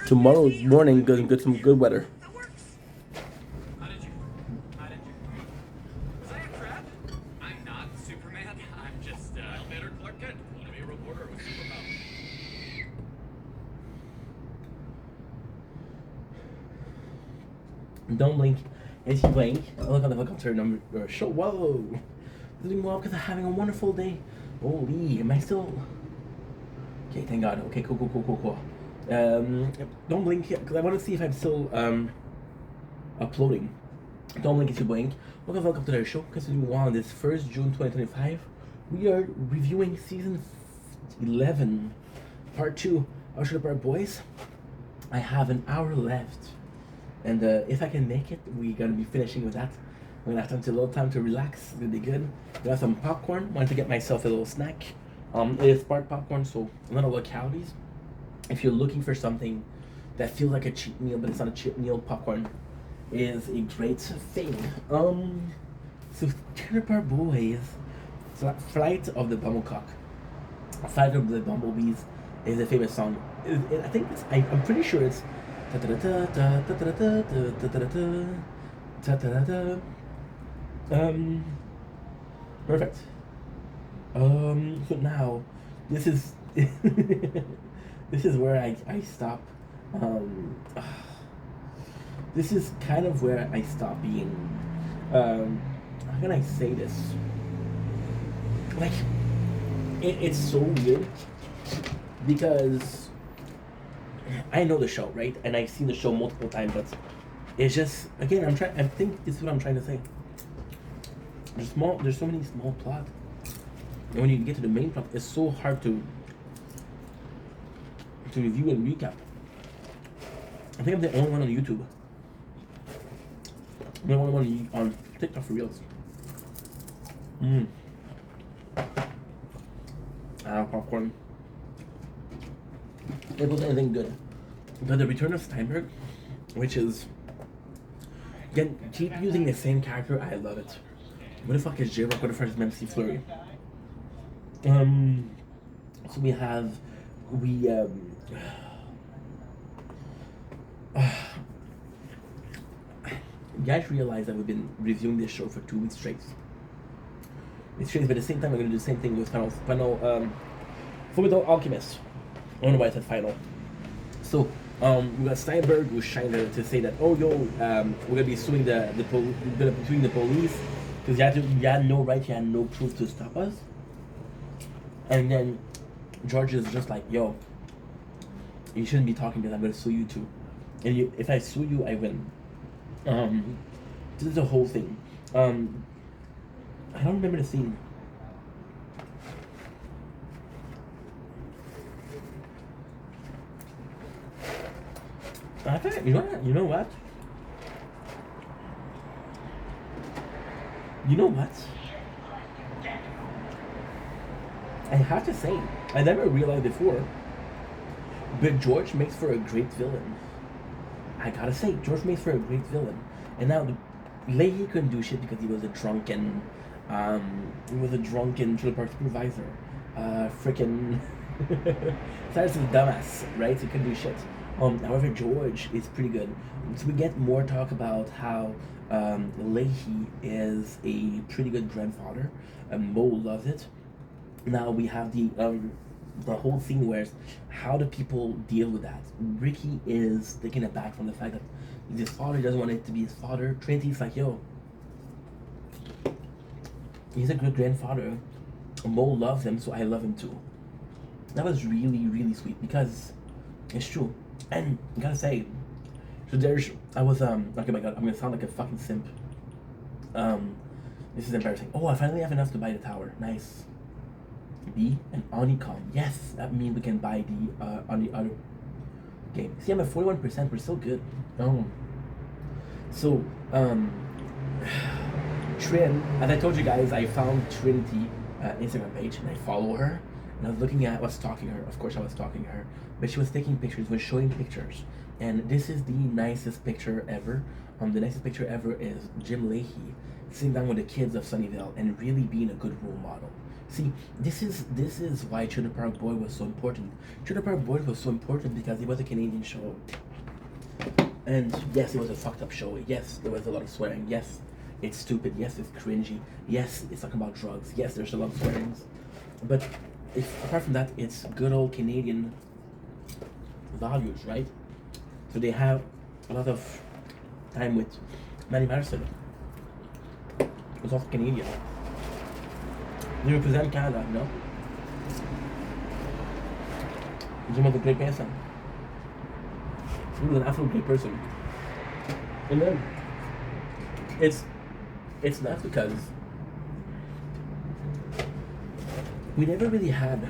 Tomorrow morning, get some good weather. That works. How did you? How did you? Was I a trap? I'm not Superman. I'm just better Clark Kent. Want to be a reporter with superpowers? Don't blink. If you blink, welcome to our show. Whoa, doing well because I'm having a wonderful day. Holy, am I still? Okay, thank God. Okay, cool. Don't blink because I want to see if I'm still uploading. Don't blink if you blink. Welcome to our show. Because doing well on this 1st June 2025. We are reviewing season 11, part 2 of Sugar Bar Boys. I have an hour left. And if I can make it, we're gonna be finishing with that. I'm gonna have a little time to relax. It's gonna be good. I got some popcorn. Wanted to get myself a little snack. It is spark popcorn, so not a lot of calories. If you're looking for something that feels like a cheap meal, but it's not a cheap meal, popcorn is a great thing. So Sugar Bar Boys, Flight of the Bumblecock, Flight of the Bumblebees is a famous song. I think I'm pretty sure it's. Perfect. So now, this is this is where I stop. This is kind of where I stop being. How can I say this? Like, it's so weird because I know the show, right? And I've seen the show multiple times, but it's just, again, I think this is what I'm trying to say. There's so many small plots. And when you get to the main plot, it's so hard to review and recap. I think I'm the only one on YouTube. I'm the only one on TikTok for reals. Popcorn. It wasn't anything good. But the Return of Steinberg, which is, again, keep using the same character. I love it. What the fuck is J-Rock? What the fuck is MC Flurry? So you guys realize that we've been reviewing this show for 2 weeks straight. It's strange, but at the same time, we're gonna do the same thing with Fullmetal Alchemist. I don't know why I said final. So, we got Steinberg who's trying to say that, we're gonna be suing the police because you had no right, you had no proof to stop us. And then George is just like, yo, you shouldn't be talking because I'm gonna sue you too. And if I sue you, I win. This is the whole thing. I don't remember the scene. I think, you know what? I have to say, I never realized before, but George makes for a great villain. I gotta say, George makes for a great villain. And now, Leahy couldn't do shit because he was a drunken trailer park supervisor. Frickin' Cyrus is a dumbass, right? He couldn't do shit. However, George is pretty good. So we get more talk about how Leahy is a pretty good grandfather. Mo loves it. Now we have the whole scene where how do people deal with that? Ricky is taken aback from the fact that his father doesn't want it to be his father. Trinity's like, yo, he's a good grandfather. Mo loves him, so I love him too. That was really, really sweet because it's true. And I gotta say, so okay, my God, I'm gonna sound like a fucking simp. This is embarrassing. Oh, I finally have enough to buy the tower. Nice. B and Onicom. Yes, that means we can buy the on the other game. See, I'm at 41%. We're still good. Oh. So, Trin, as I told you guys, I found Trinity Instagram page and I follow her. And I was looking at, stalking her. Of course, I was stalking her, but she was taking pictures, was showing pictures, and this is the nicest picture ever. The nicest picture ever is Jim Leahy sitting down with the kids of Sunnyvale and really being a good role model. See, this is why Trailer Park Boy was so important. Trailer Park Boy was so important because it was a Canadian show. And yes, it was a fucked up show. Yes, there was a lot of swearing. Yes, it's stupid. Yes, it's cringy. Yes, it's talking about drugs. Yes, there's a lot of swearings. But apart from that, it's good old Canadian values, right? So they have a lot of time with Manny Madison. It's also Canadian. They represent Canada, you know? He's a great person. He was an absolute great person. And then it's not because we never really had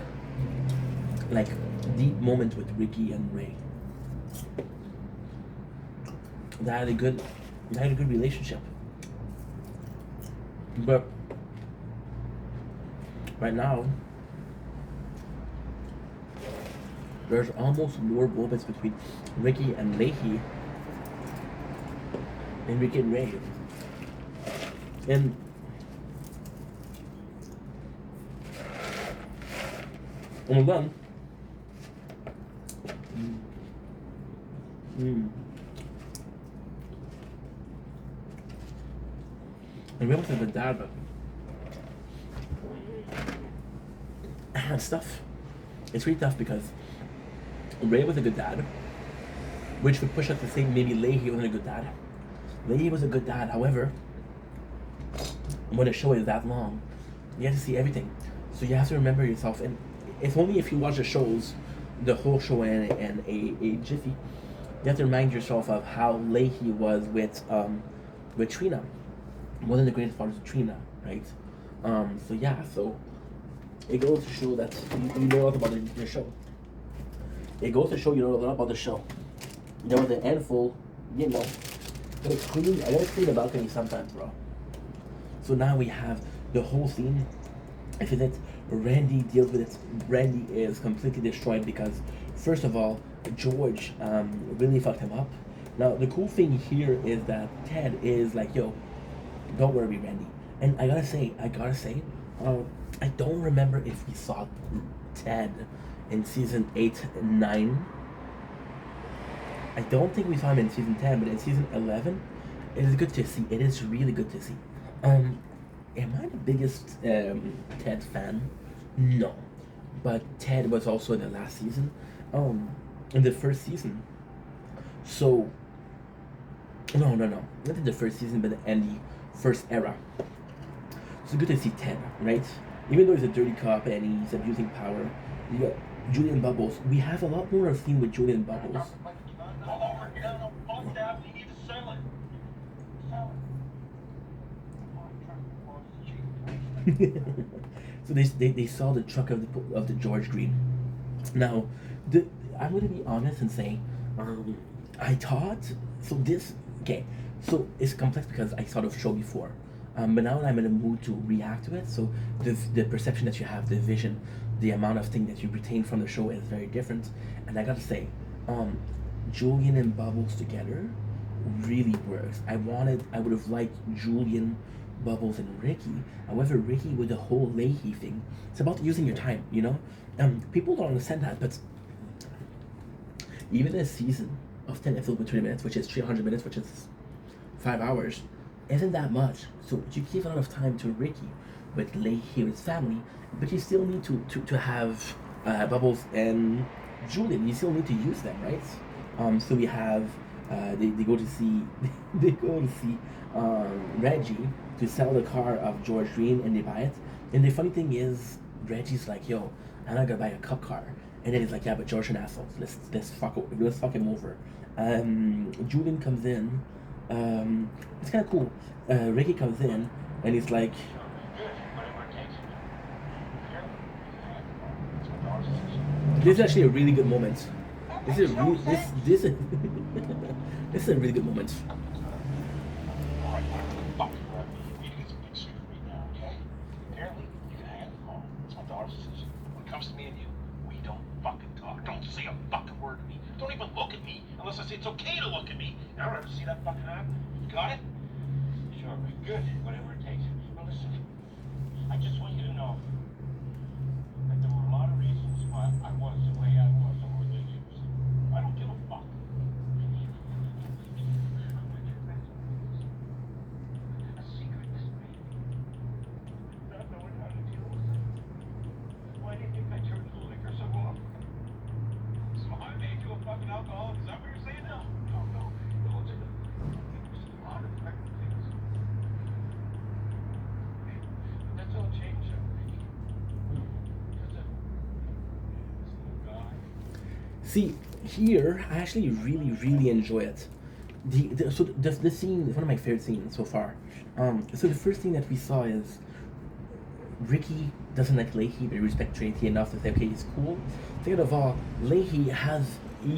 like deep moments with Ricky and Ray. They had a good relationship. But right now there's almost more moments between Ricky and Leahy than Ricky and Ray. And oh my god. And Ray was a good dad, but and stuff. It's really tough because Ray was a good dad, which would push us to say maybe Leahy wasn't a good dad. Leahy was a good dad, however, when a show is that long, you have to see everything. So you have to remember yourself, and it's only if you watch the shows, the whole show and a jiffy, you have to remind yourself of how Leahy was with Trina. One of the greatest fathers of Trina, right? So it goes to show that you know a lot about the show. It goes to show you know a lot about the show. There was an handful, you know. I gotta clean the balcony sometimes, bro. So now we have the whole scene. I feel that Randy deals with it. Randy is completely destroyed because, first of all, George really fucked him up. Now, the cool thing here is that Ted is like, yo, don't worry, Randy. And I gotta say, I don't remember if we saw Ted in season 8 and 9. I don't think we saw him in season 10, but in season 11, it is good to see. It is really good to see. Am I the biggest Ted fan? No. But Ted was also in the last season. In the first season. So, no. Not in the first season, but in the first era. So it's good to see Ted, right? Even though he's a dirty cop and he's abusing power, you got Julian Bubbles. We have a lot more of theme with Julian Bubbles. So they saw the truck of the George Green. Now, I'm going to be honest and say, I thought so. So it's complex because I saw the show before, but now I'm in a mood to react to it. So the perception that you have, the vision, the amount of things that you retain from the show is very different. And I gotta say, Julian and Bubbles together really works. I would have liked Julian, Bubbles, and Ricky. However, Ricky with the whole Leahy thing, it's about using your time, you know? People don't understand that, but even a season of 10 episodes with 20 minutes, which is 300 minutes, which is 5 hours, isn't that much. So you give a lot of time to Ricky with Leahy, with his family, but you still need to have Bubbles and Julian. You still need to use them, right? So we have they go to see Reggie to sell the car of George Green, and they buy it. And the funny thing is, Reggie's like, yo, I'm not gonna buy a cup car. And then he's like, yeah, but George an asshole. Let's fuck him over. Julian comes in. It's kind of cool. Ricky comes in, and he's like, this is actually a really good moment. This is this is a really good moment. Unless I say it's okay to look at me. Now ever see that fucking happen? Got it? Sure, good. Whatever it takes. Now listen, I just want you to know See, here I actually really enjoy it. The scene is one of my favorite scenes so far. So the first thing that we saw is Ricky doesn't like Leahy, but he respects Trinity enough to say, okay, he's cool. Second of all, he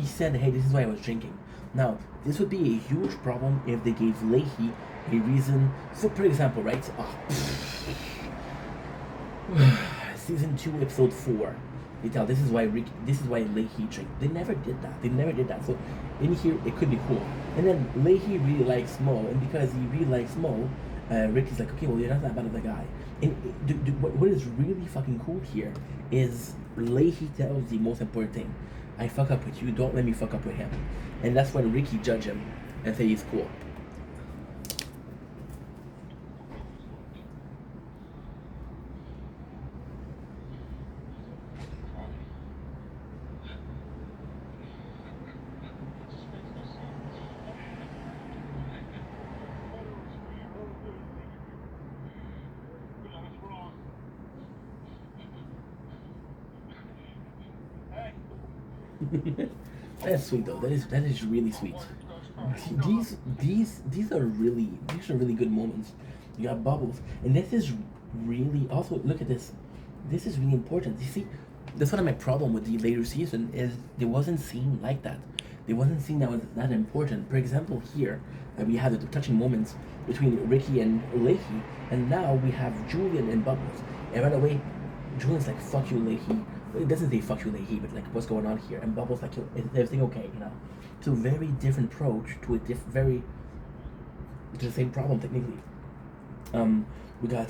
said, hey, this is why I was drinking. Now, this would be a huge problem if they gave Leahy a reason. So, for example, right? Season 2, episode 4. They tell this is why Leahy drink. They never did that. So in here it could be cool. And then Leahy really likes Mo, and because he really likes Mo, Ricky's like, okay, well, you're not that bad of a guy. And what is really fucking cool here is Leahy tells the most important thing: I fuck up with you, don't let me fuck up with him. And that's when Ricky judge him and say he's cool. That's sweet though. That is really sweet. These are really good moments. You got Bubbles, and this is really also look at this. This is really important. You see, that's one of my problem with the later season is it wasn't seen like that. It wasn't seen that was that important. For example, here we had the touching moments between Ricky and Leahy, and now we have Julian and Bubbles. And right away, Julian's like, "Fuck you, Leahy." It doesn't say "fuck you, Leahy," but like, what's going on here? And Bubbles like, "Is everything okay?" You know. So very different approach to a to the same problem technically. We got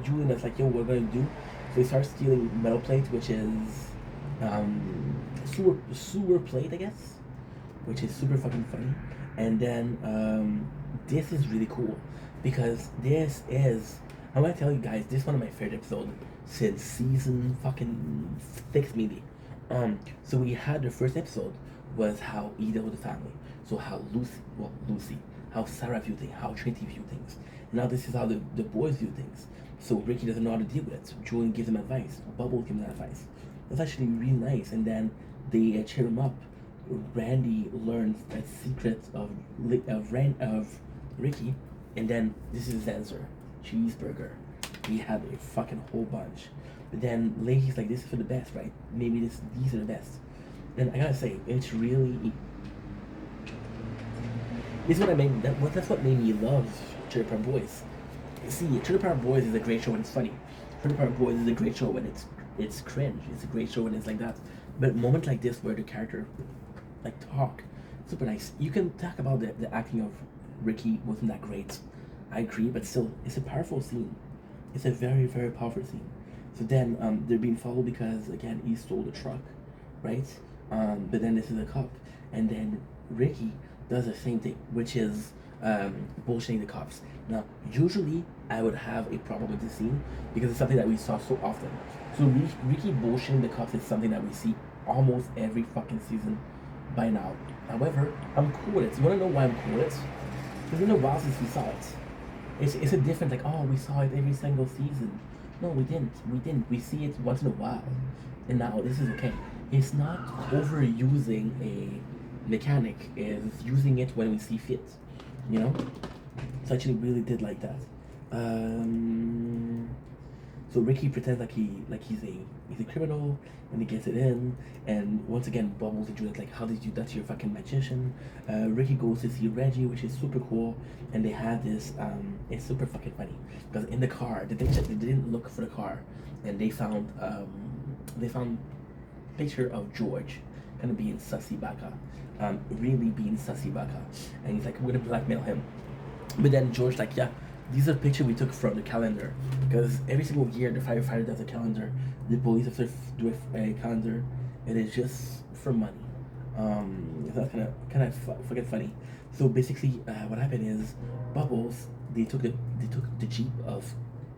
Julian that's like, "Yo, what we're gonna do?" So he starts stealing metal plates, which is sewer plate, I guess, which is super fucking funny. And then this is really cool because this is, I'm gonna tell you guys, this is one of my favorite episodes since season fucking 6 maybe. So we had the first episode was how he dealt with the family. So how Lucy, how Sarah viewed things, how Trinity viewed things. Now this is how the boys view things. So Ricky doesn't know how to deal with it. So Julian gives him advice. Bubbles gives him advice. That's actually really nice. And then they cheer him up. Randy learns the secret of Ricky, and then this is his answer: cheeseburger. We have a fucking whole bunch. But then Leahy's like, this is for the best, right? Maybe these are the best. And I gotta say, it's really. This is what I made. That's what made me love Trailer Park Boys. See, Trailer Park Boys is a great show when it's funny. Trailer Park Boys is a great show when it's cringe. It's a great show when it's like that. But moments like this where the character like talk, super nice. You can talk about the acting of Ricky wasn't that great. I agree, but still, it's a powerful scene. It's a very, very powerful scene. So then they're being followed because again he stole the truck, right? But then this is a cop, and then Ricky does the same thing, which is bullshitting the cops. Now, usually I would have a problem with this scene because it's something that we saw so often. So Ricky bullshitting the cops is something that we see almost every fucking season by now. However, I'm cool with it. You wanna know why I'm cool with it? It's been a while since we saw it. It's a different, like, oh, we saw it every single season. No, we didn't. We see it once in a while. And now this is okay. It's not overusing a mechanic, it's using it when we see fit. You know? So I actually really did like that. So Ricky pretends like he's a criminal, and he gets it in, and once again Bubbles and Juliet's like, how did you do that to your fucking magician? Ricky goes to see Reggie, which is super cool, and they had this it's super fucking funny because in the car they didn't look for the car, and they found picture of George kind of being sussy baka, really being sussy baka, and he's like, we're gonna blackmail him. But then George like, yeah, these are pictures we took from the calendar, because every single year the firefighter does a calendar, the police officer do a calendar, and it's just for money. So that's kind of fucking funny. So basically, what happened is Bubbles they took the Jeep of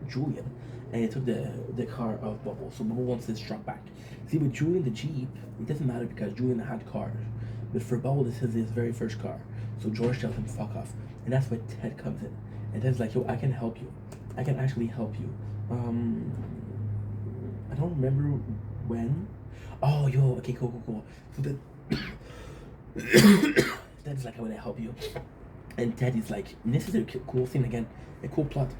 Julian, and they took the car of Bubbles. So Bubbles wants his truck back. See, with Julian the Jeep, it doesn't matter because Julian had cars, but for Bubbles this is his very first car. So George tells him fuck off, and that's where Ted comes in. And Ted's like, yo, I can help you. I can actually help you. I don't remember when, Oh, yo, okay, cool. So Ted's like, I want to help you. And Ted is like, this is a cool thing again, a cool plot.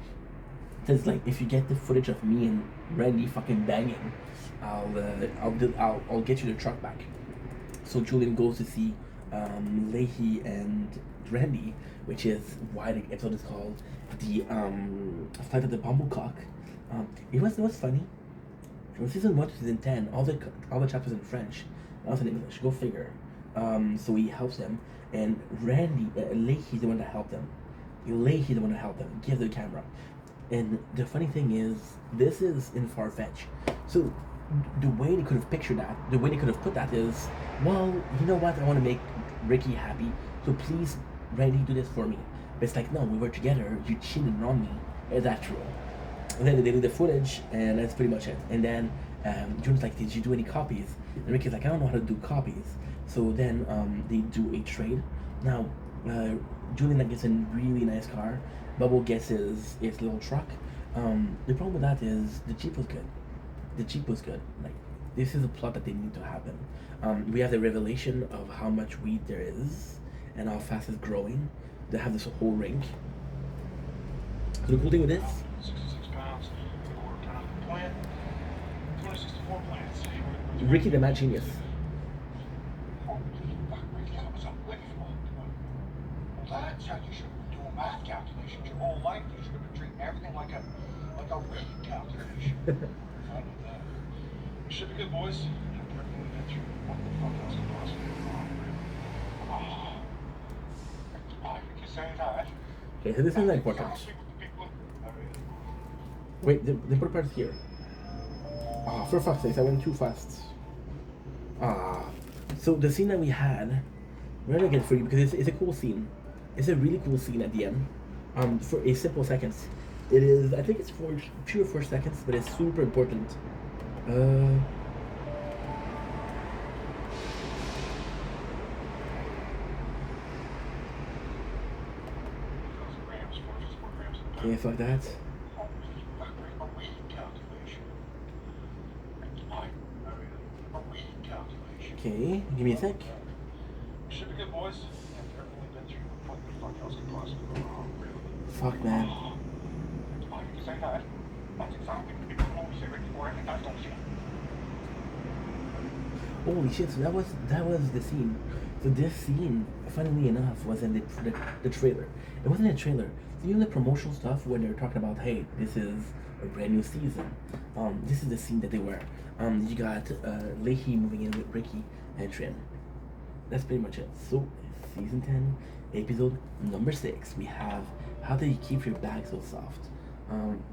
Ted's like, if you get the footage of me and Randy fucking banging, I'll get you the truck back. So Julian goes to see Leahy and Randy, which is why the episode is called the Flight of the Bumblecock. It was funny. From season 1 to season 10, all the chapters in French, not in English. Go figure. So he helps them, and Leahy's the one that helped them. Leahy's the one that helped them. Give the camera. And the funny thing is, this is in Farfetch. So the way they could have pictured that, the way they could have put that is, well, you know what? I want to make Ricky happy, so please, Randy, do this for me. But it's like, no, we were together. You cheated on me. Is that true? And then they do the footage, and that's pretty much it. And then June's like, did you do any copies? And Ricky's like, I don't know how to do copies. So then they do a trade. Now, Julian gets a really nice car. Bubble gets his little truck. The problem with that is the Jeep was good. The Jeep was good. Like, this is a plot that they need to happen. We have the revelation of how much weed there is and how fast it's growing. They have this whole rink. So the cool thing with this, 66 pounds, a quarter ton of the plant, 264 plants. Ricky the Mad Genius. Holy fuck, Ricky, that was unbelievable. Well, that's how you should have been doing math calculations your whole life. You should have been treating everything like a real calculation. Fine with that. You should be good, boys. After everything we've been through, what the fuck else could possibly go wrong, really? I think you're saying that. Okay, so this is important. Wait, the important part is here. For fuck's sake, I went too fast. So the scene that we had, we're gonna get it for you because it's a cool scene. It's a really cool scene at the end. For a simple seconds. It is, I think it's for 3 or 4 seconds, but it's super important. Okay, fuck that. Okay, give me a sec. Should be good, boys. After everything we've been through, what the fuck else could possibly go wrong, really? Fuck, man. I think you say that. That's exactly what people always say right before every time, don't you? Holy shit! So that was the scene. So this scene, funnily enough, was in the trailer. It wasn't a trailer. So you know the promotional stuff when they're talking about, hey, this is a brand new season. This is the scene that they were. You got Leahy moving in with Ricky and Trin. That's pretty much it. So season 10, episode number 6, we have how do you keep your bag so soft?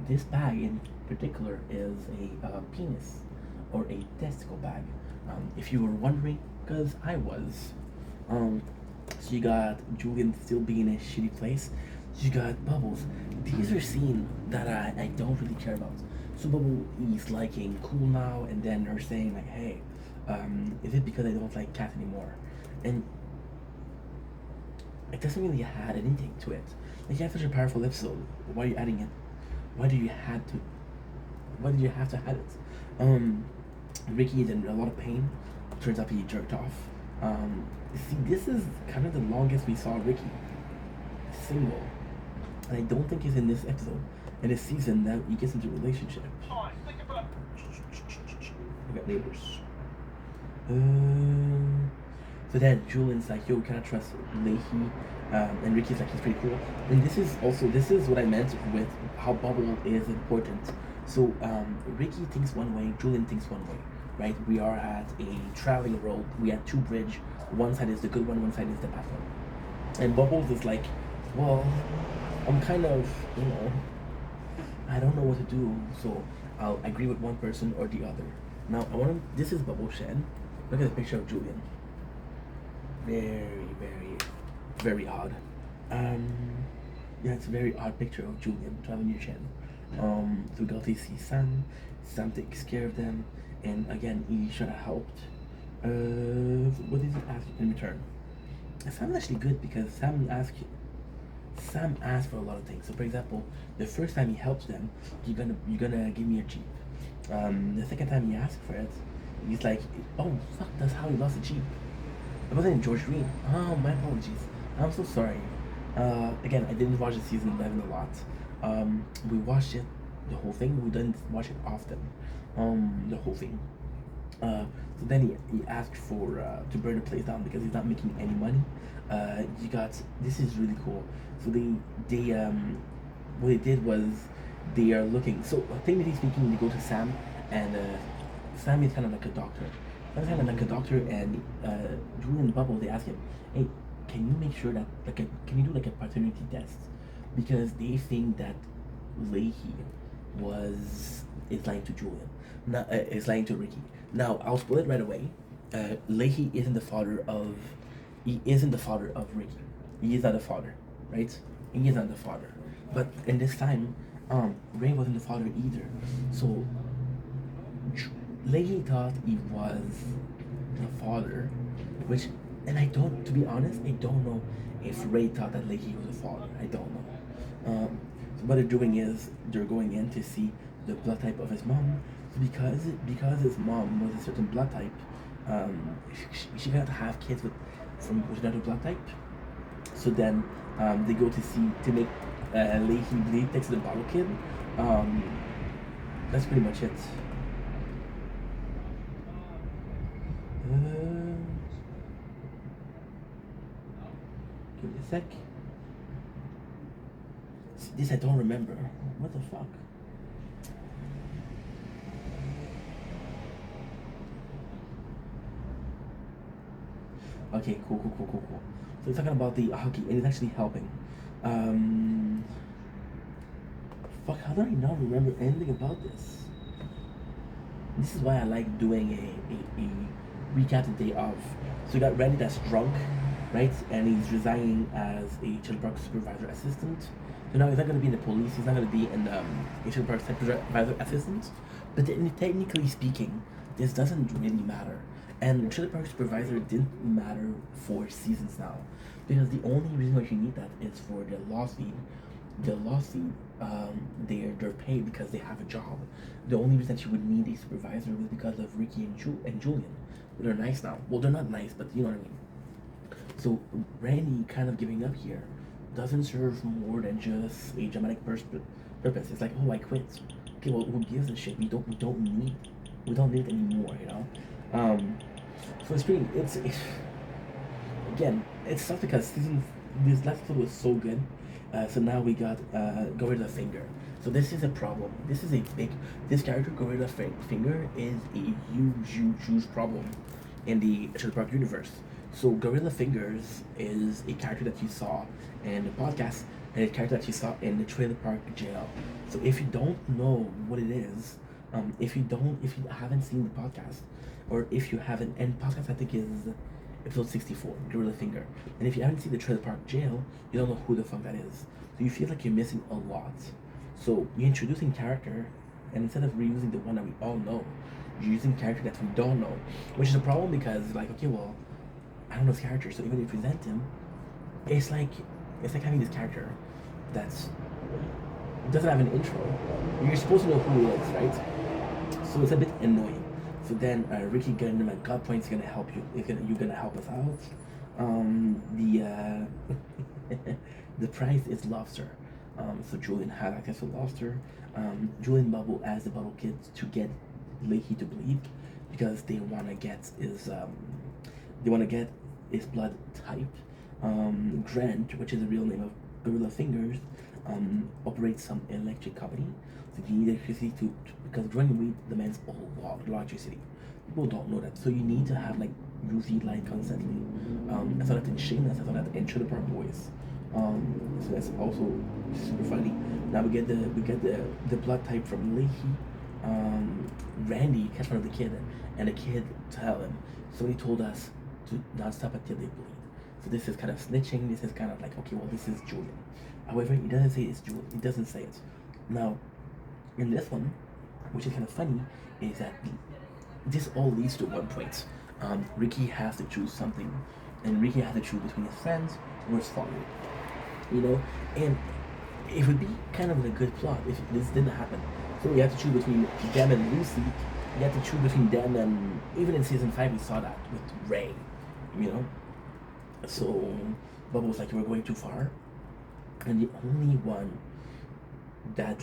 This bag in particular is a penis or a testicle bag. If you were wondering, because I was. So you got Julian still being in a shitty place. You got Bubbles. These are scenes that I don't really care about. So Bubble is liking Cool now, and then they're saying like, hey, is it because I don't like Cat anymore? And it doesn't really have anything to it. Like, you have such a powerful episode. Why are you adding it? Why did you have to add it? Ricky is in a lot of pain. Turns out he jerked off. See, this is kind of the longest we saw Ricky single. And I don't think he's in this episode. In this season, that he gets into a relationship. Oh, think about I got neighbors. So then Julian's like, yo, can I trust Leahy? And Ricky's like, he's pretty cool. And this is what I meant with how Bubble is important. So Ricky thinks one way, Julian thinks one way, right? We are at a traveling road. We have 2 bridges. One side is the good one side is the bad one. And Bubbles is like, well, I'm kind of, I don't know what to do, so I'll agree with one person or the other. Now, this is Bubble Shed. Look at the picture of Julian. Very, very, very odd. Yeah, it's a very odd picture of Julian traveling your shed. So we got to see Sam. Sam takes care of them, and again, he should have helped. What did he ask in return? Sam's actually good because Sam asked for a lot of things. So, for example, the first time he helps them, you're gonna give me a Jeep. The second time he asks for it, He's like, oh fuck, that's how he lost the Jeep. It wasn't George Green. Oh, my apologies. I'm so sorry. Again, I didn't watch the season 11 a lot. We watched it, the whole thing. We didn't watch it often. The whole thing. So then he asked for to burn the place down because he's not making any money. You got this is really cool. So they what they did was they are looking. So technically speaking, they go to Sam, and Sam is kind of like a doctor. Sam's kind of like a doctor, and Julian and Bubble, they ask him, hey, can you make sure that can you do like a paternity test, because they think that Leahy is lying to Julian, not is lying to Ricky. Now I'll spoil it right away. Leahy isn't the father of Ricky. He is not the father, right? He is not the father. But in this time, Ray wasn't the father either. So Leahy thought he was the father, which, and I don't, to be honest, I don't know if Ray thought that Leahy was the father. I don't know. So what they're doing is they're going in to see the blood type of his mom. So because his mom was a certain blood type, she got to have kids with another blood type. So then they go to see to make Leahy bleed next to the bottle kid. That's pretty much it. Give me a sec. See, this I don't remember. What the fuck? Okay, cool. So he's talking about the hockey, and it's actually helping. Fuck, how do I not remember anything about this? This is why I like doing a recap the day of. So you got Randy that's drunk, right? And he's resigning as a Children's Park supervisor assistant. So now he's not going to be in the police. He's not going to be in the Children's Park supervisor assistant. But technically speaking, this doesn't really matter. And the Children's Park supervisor didn't matter for seasons now, because the only reason why you need that is for the lawsuit. The lawsuit, they're paid because they have a job. The only reason that you would need a supervisor was because of Ricky and Julian. They're nice now. Well, they're not nice, but you know what I mean. So Randy kind of giving up here doesn't serve more than just a dramatic purpose. It's like, oh, I quit. Okay, well, who gives a shit? We don't need it anymore, you know. So it's again, it's tough because this last episode was so good. So now we got Gorilla Finger. So this is a problem. This character, Gorilla Finger, is a huge problem in the Children's Park universe. So Gorilla Fingers is a character that you saw in the podcast, and a character that you saw in the Trailer Park jail. So if you don't know what it is, if you haven't seen the podcast, or if you haven't, and podcast I think is episode 64, Gorilla Finger. And if you haven't seen the Trailer Park jail, you don't know who the fuck that is. So you feel like you're missing a lot. So you're introducing character, and instead of reusing the one that we all know, you're using character that we don't know, which is a problem because like, okay, well, I don't know this character, so even if you present him, it's like having this character that's doesn't have an intro. You're supposed to know who he is, right? So it's a bit annoying. So then Ricky getting him at gunpoint is gonna help you. You're gonna help us out. The prize is lobster. So Julian had access to lobster. Julian Bubble asked the Bubble Kids to get Leahy to bleed because they wanna get his blood type. Grant, which is the real name of Gorilla Fingers, operates some electric company. So you need electricity because growing weed demands a lot of electricity. People don't know that. So you need to have like UV light constantly. I saw that in Shameless, I saw that in Trailer Park Boys. So that's also super funny. Now we get the blood type from Leahy. Randy catch one of the kid, and the kid tell him. Somebody told us to not stop until they bleed. So this is kind of snitching. This is kind of like, okay, well, this is Julian. However, he doesn't say it's Julian. He doesn't say it. Now, in this one, which is kind of funny, is that this all leads to one point. Ricky has to choose something, and Ricky has to choose between his friends or his father. You know, and it would be kind of a good plot if this didn't happen. So we have to choose between them and Lucy, you have to choose between them, and even in season 5 we saw that with Ray, you know. So Bubba was like, "We're going too far," and the only one that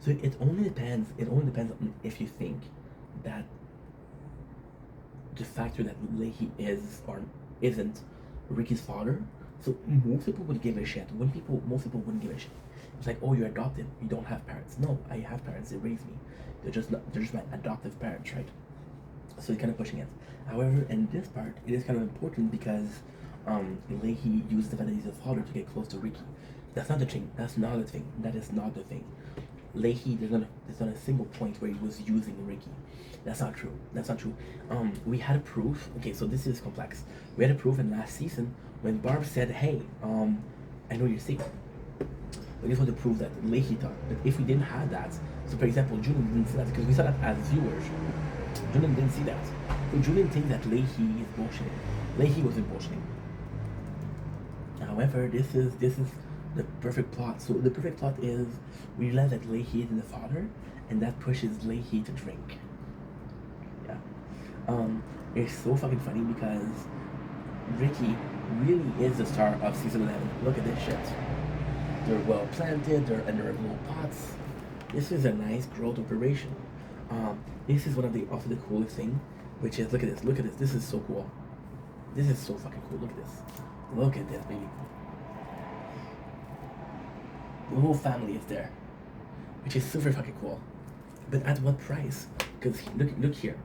so it only depends. It only depends on if you think that the factor that Leahy is or isn't Ricky's father. So most people would give a shit. Most people wouldn't give a shit. It's like, oh, you're adopted. You don't have parents. No, I have parents. They raised me. They're just my adoptive parents, right? So he's kind of pushing it. However, in this part, it is kind of important because Leahy used the fact that he's a father to get close to Ricky. That's not the thing. That's not the thing. That is not the thing. Leahy, there's not a single point where he was using Ricky. That's not true. That's not true. We had a proof. Okay, so this is complex. We had a proof in last season when Barb said, "Hey, I know you're sick." I just want to prove that Leahy thought that if we didn't have that, so for example, Julian didn't see that because we saw that as viewers. Julian didn't see that. So Julian thinks that Leahy is bullshitting. Leahy wasn't bullshitting. However, this is the perfect plot. So the perfect plot is we realize that Leahy isn't the father, and that pushes Leahy to drink. Yeah. It's so fucking funny because Ricky really is the star of season 11. Look at this shit. They're well planted, they're in their little pots. This is a nice growth operation. This is one of the also the coolest thing, which is look at this. This is so cool. This is so fucking cool. Look at this. Look at this, baby. The whole family is there, which is super fucking cool. But at what price? Because look here.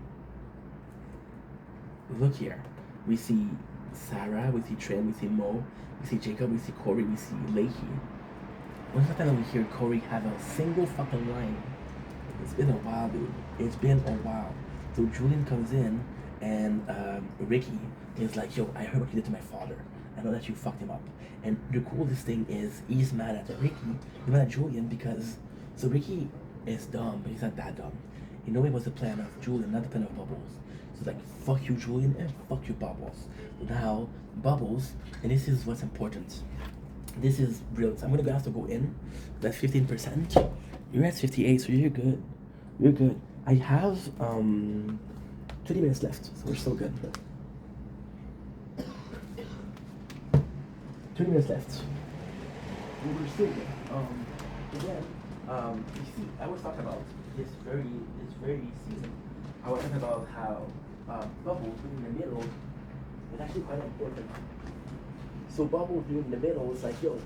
Look here. We see Sarah, we see Trin, we see Mo, we see Jacob, we see Corey, we see Leahy. When's the time that we hear Corey have a single fucking line? It's been a while, dude. It's been a while. So Julian comes in and Ricky is like, "Yo, I heard what you did to my father. I know that you fucked him up." And the coolest thing is he's mad at Ricky, he's mad at Julian because so Ricky is dumb, but he's not that dumb. You know it was the plan of Julian, not the plan of Bubbles. So it's like, fuck you, Julian, and fuck you, Bubbles. Now, Bubbles, and this is what's important. This is real. So I'm gonna have to go in. That's 15%. You're at 58, so you're good. You're good. I have 20 minutes left, so we're still good. 20 minutes left. We're still good. Again, you see, I was talking about this very season. I was talking about how Bubbles being in the middle is actually quite important. So Bubbles being in the middle is like, yo,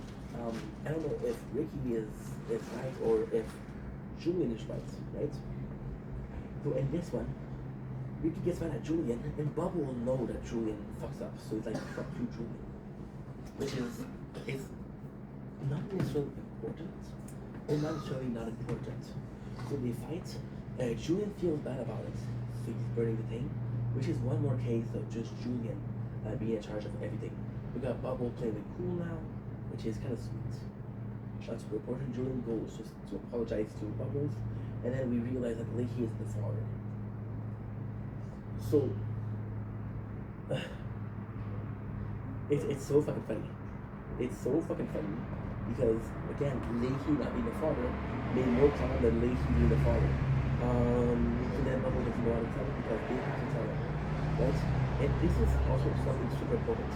I don't know if Ricky is right or if Julian is right? So in this one, Ricky gets mad at Julian, and Bubble will know that Julian fucks up. So he's like, fuck you, Julian. Which is not necessarily important, or not necessarily not important. So they fight, Julian feels bad about it, so he's burning the thing, which is one more case of just Julian being in charge of everything. We got Bubble playing with Cool now, which is kind of sweet. That's reporter Julian goes just to apologize to Bubbles, and then we realize that Leahy is the father. So it's so fucking funny. It's so fucking funny because again, Leahy not being the father made more time than Leahy being the father. So then Bubbles doesn't know how to tell him because they have to tell him, right? And this is also something super important.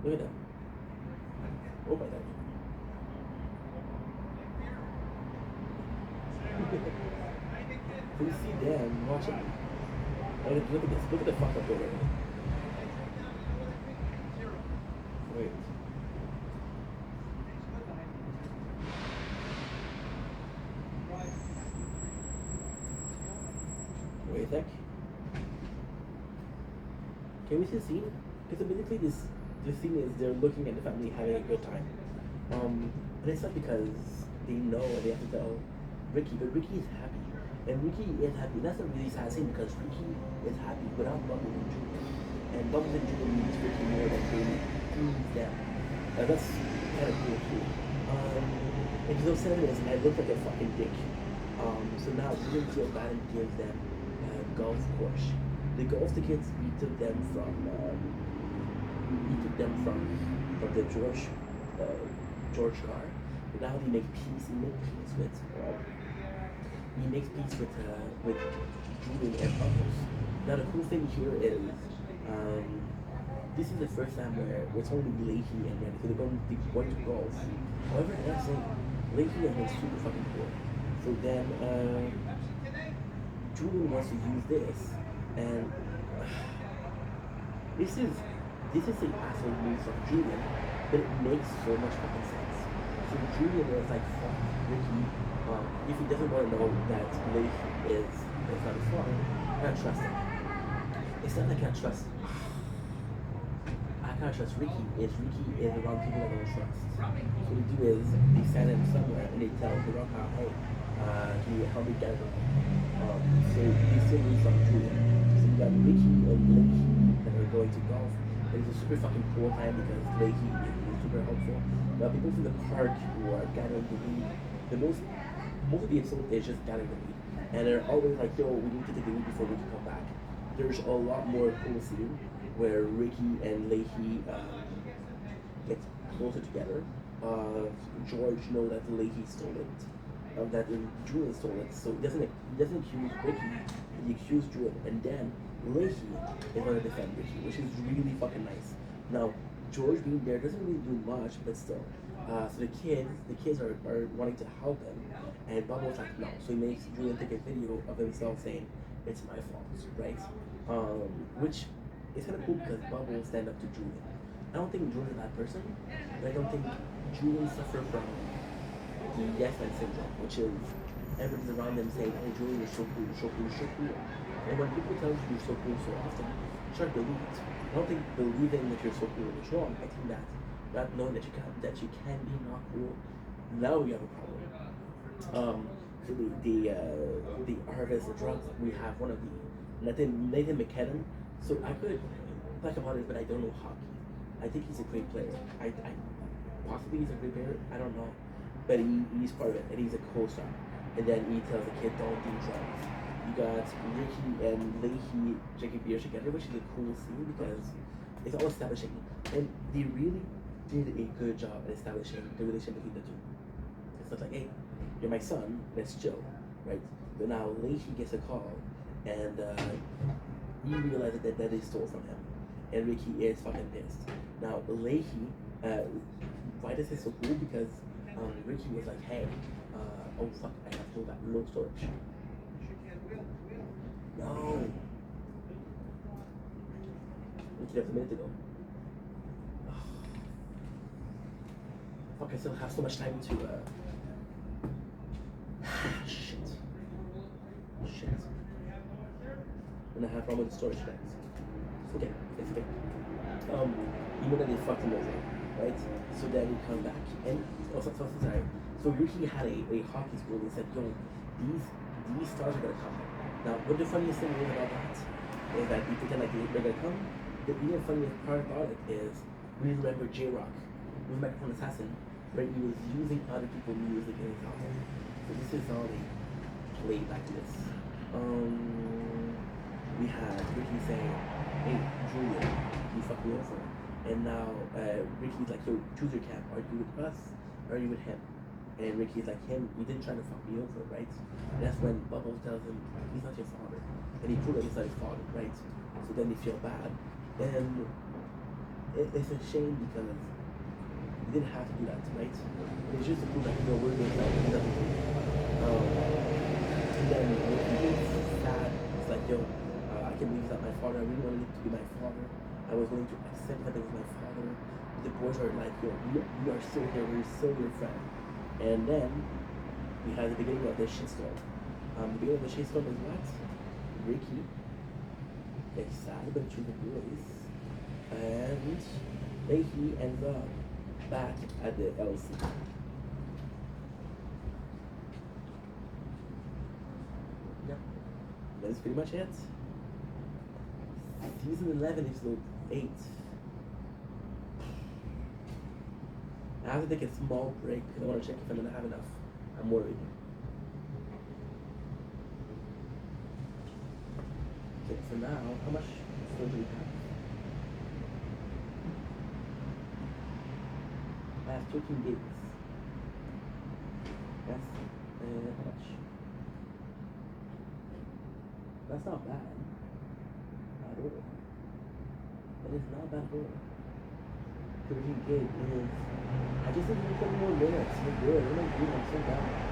Look at that. Oh my god. So you see them watching. Look at this. Look at the fuck up over there. Wait. Wait a sec. Can we see the scene? Because basically the scene is they're looking at the family having a good time. And it's not because they know and they have to tell Ricky, but Ricky is happy. And Ricky is happy. That's a really sad scene because Ricky is happy without Bubbles and Julian. And Bubbles and Julian needs Ricky more than they need them. That's kind of cool too. And so saying is, I look like a fucking dick. So now Julian feels bad and gives them a golf course. The golf tickets we took them from the George car. But now he makes peace. He makes peace with Julian and Bubbles. Now the cool thing here is this is the first time where it's only Leahy and Randy, so they're going to golf. However, that's like Leahy has been super fucking cool. So then Julian wants to use this, and this is an asshole move from Julian, but it makes so much fucking sense. So Julian is like, fuck Ricky. If he doesn't want to know that Leahy is not his father, I can't trust him. It's not like I can't trust Ricky. Ricky is around people I don't trust. So what they do is they send him somewhere and they tell the rock out, hey, can you help me get him? So they still need some Julian. So you got Ricky and Leahy that are going to golf. And it's a super fucking cool time because Leahy is super helpful. Now people from the park who are gathering the weed, most of the episode is just gathering the weed. And they're always like, yo, we need to take the weed before we can come back. There's a lot more cool scene where Ricky and Leahy get closer together. George knows that Leahy stole it, that Julian stole it, so he doesn't accuse Ricky, he accuses Julian, and then Leahy is going to defend Ricky, which is really fucking nice. Now, George being there doesn't really do much, but still. So the kids are wanting to help him, and Bubbles like no, so he makes Julian take a video of himself saying, it's my fault, right? Which is kind of cool because Bubbles stand up to Julian. I don't think Julian's a bad person, but I don't think Julian suffers from the yes man syndrome, which is everybody's around them saying, oh Julian, you're so cool, you're so cool, you're so cool. And when people tell you you're so cool so often, you start to believe it. I don't think believing that you're so cool is wrong. I think that not knowing that you can be not cool, now we have a problem. So the artist, the drugs, we have one of the Nathan McKinnon. So I could talk about it, but I don't know hockey. I think he's a great player. I possibly he's a great player. I don't know, but he's part of it, and he's a co-star. And then he tells the kid, don't do drugs. You got Ricky and Leahy drinking beer together, which is a cool scene because it's all establishing, and they really did a good job at establishing the relationship between the two. It's not like, hey, you're my son, let's chill, right? But now Leahy gets a call, and he realizes that they stole from him, and Ricky is fucking pissed. Now Leahy, why does this so cool? Because Ricky was like, hey, oh fuck, I have to go back, low storage. No. Ricky left a minute ago. Fuck, I still have so much time to shit. And I have problem with the storage bags. It's okay. You know that they fucked him over, right? So then he come back and sorry. So Ricky had a hockey school and he said, yo, these stars are gonna come. Now what the funniest thing is about that is that we pretend like they're gonna come. The even funniest part about it is we remember J-Rock, who was a microphone assassin, where he was using other people's music in his album. So this is how they played like this. We had Ricky saying, hey, Julian, you fucked me over. And now Ricky's like, yo, choose your camp. Are you with us or are you with him? And Ricky's like, him, you didn't try to fuck me over, right? And that's when Bubbles tells him, he's not your father. And he proved that he's not his father, right? So then they feel bad. And it's a shame because you didn't have to do that, right? It's just to prove that, we're going to help you. And then Ricky is sad. It's like, yo, I can't believe he's not my father. I really wanted him to be my father. I was willing to accept that he was my father. But the boys are like, yo, we are still here. We're still your friend. And then we have the beginning of the shitstorm. The beginning of the shitstorm is what? Ricky gets sad about the boys, and Leahy ends up back at the LC. Yep, that's pretty much it. Season 11, episode 8. I have to take a small break because I want to check if I'm gonna have enough. I'm worried. Okay, so now, how much still do we have? I have 13 gigs. That's, how much? That's not bad. At all. That is not bad at all. 13 gig is, I just need to put more minutes. We're good. We're not good. I'm so down.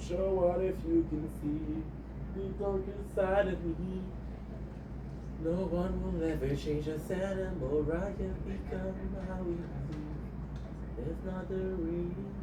sure what if you can see the darkest side of me. No one will ever change us animal right and become how we see. It's not the reason.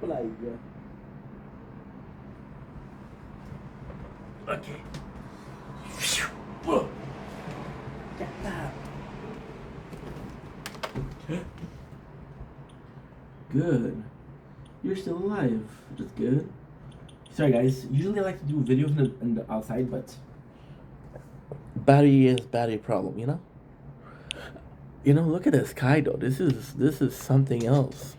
alive. Okay. Whoa. Get that. Good. You're still alive. That's good. Sorry guys, usually I like to do videos in the outside, but battery problem, you know? You know, look at the sky though. This is something else.